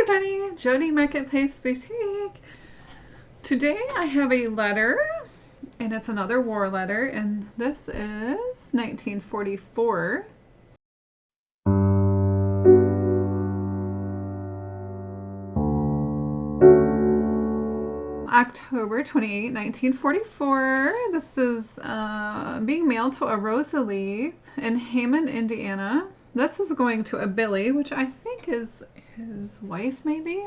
everybody, Jody Marketplace Boutique. Today I have a letter, and it's another war letter, and this is 1944. October 28, 1944. This is being mailed to a Rosalie in Hammond, Indiana. This is going to a Billy, which I think is his wife, maybe?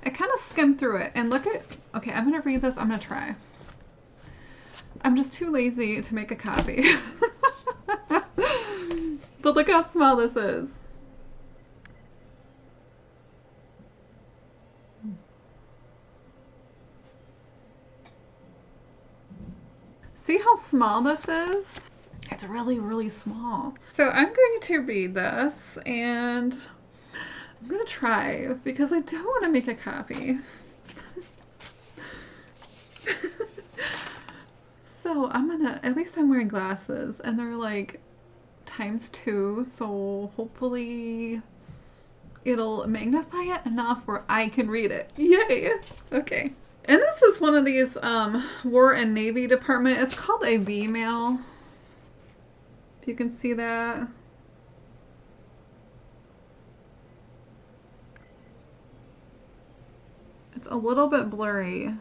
I kind of skimmed through it and look at... Okay, I'm going to read this. I'm going to try. I'm just too lazy to make a copy. But look how small this is. See how small this is? It's really, really small. So I'm going to read this and I'm going to try because I don't want to make a copy. So I'm going to, at least I'm wearing glasses and they're like ×2. So hopefully it'll magnify it enough where I can read it. Yay. Okay. And this is one of these War and Navy department. It's called a V-mail. If you can see that. It's a little bit blurry.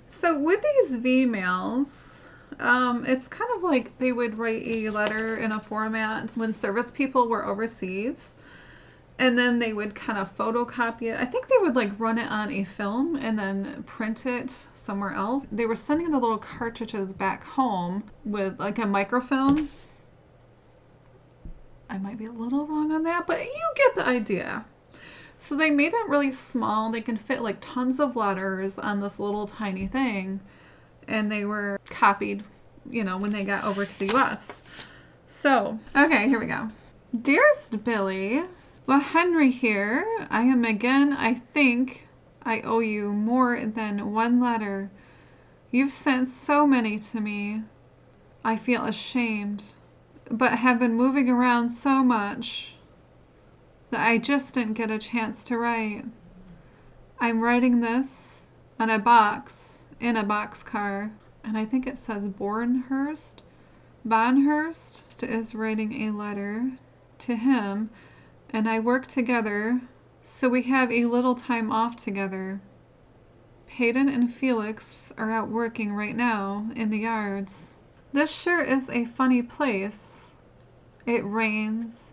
So with these V-mails, it's kind of like they would write a letter in a format when service people were overseas. And then they would kind of photocopy it. I think they would like run it on a film and then print it somewhere else. They were sending the little cartridges back home with like a microfilm. I might be a little wrong on that, but you get the idea. So they made it really small. They can fit like tons of letters on this little tiny thing. And they were copied, you know, when they got over to the US. So, okay, here we go. Dearest Billy, well, Henry here. I am again. I think I owe you more than one letter. You've sent so many to me. I feel ashamed, but have been moving around so much that I just didn't get a chance to write. I'm writing this on a box, in a boxcar, and I think it says Bornhurst. Bonhurst is writing a letter to him, and I work together, so we have a little time off together. Hayden and Felix are out working right now in the yards. This sure is a funny place. It rains,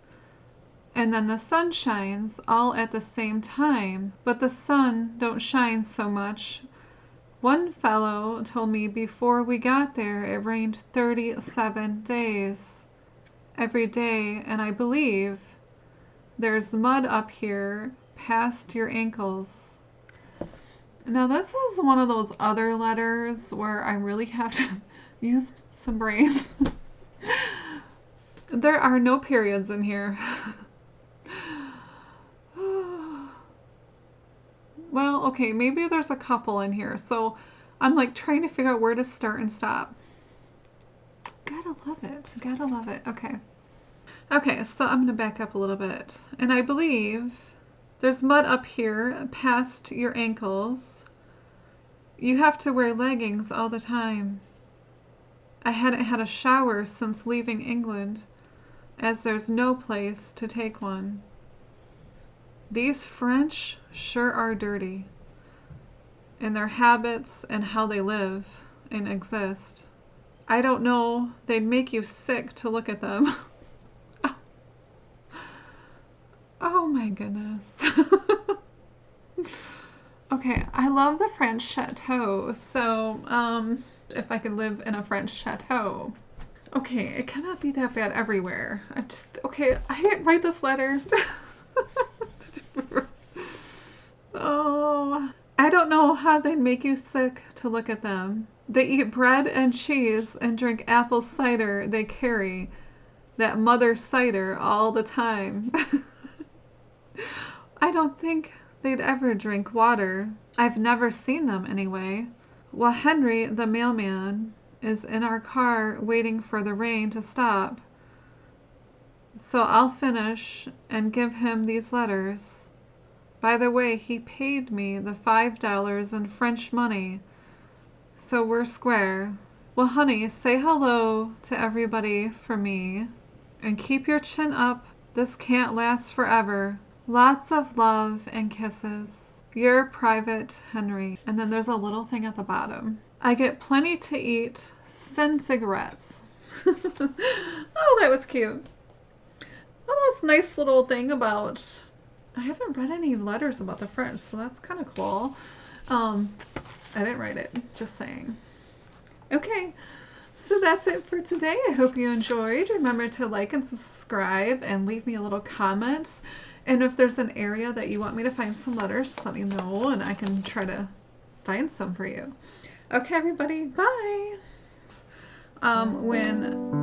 and then the sun shines all at the same time, but the sun don't shine so much. One fellow told me before we got there it rained 37 days. Every day, and I believe there's mud up here past your ankles. Now this is one of those other letters where I really have to use some brains. There are no periods in here. Well, okay, maybe there's a couple in here. So I'm like trying to figure out where to start and stop. Gotta love it. Gotta love it. Okay. Okay, so I'm going to back up a little bit. And I believe there's mud up here past your ankles. You have to wear leggings all the time. I hadn't had a shower since leaving England, as there's no place to take one. These French sure are dirty, in their habits and how they live and exist. I don't know, they'd make you sick to look at them. Oh my goodness. Okay, I love the French chateau, so if I could live in a French chateau. Okay, it cannot be that bad everywhere. Okay, I didn't write this letter. Oh, I don't know how they'd make you sick to look at them. They eat bread and cheese and drink apple cider they carry, that mother cider, all the time. I don't think they'd ever drink water. I've never seen them anyway. Well, Henry, the mailman, is in our car waiting for the rain to stop. So I'll finish and give him these letters. By the way, he paid me the $5 in French money, so we're square. Well, honey, say hello to everybody for me. And keep your chin up. This can't last forever. Lots of love and kisses. Your Private Henry. And then there's a little thing at the bottom. I get plenty to eat. Send cigarettes. Oh, that was cute. Well, that was a nice little thing about... I haven't read any letters about the French, so that's kind of cool. I didn't write it, just saying. Okay, so that's it for today. I hope you enjoyed. Remember to like and subscribe and leave me a little comment. And if there's an area that you want me to find some letters, just let me know and I can try to find some for you. Okay, everybody, bye. When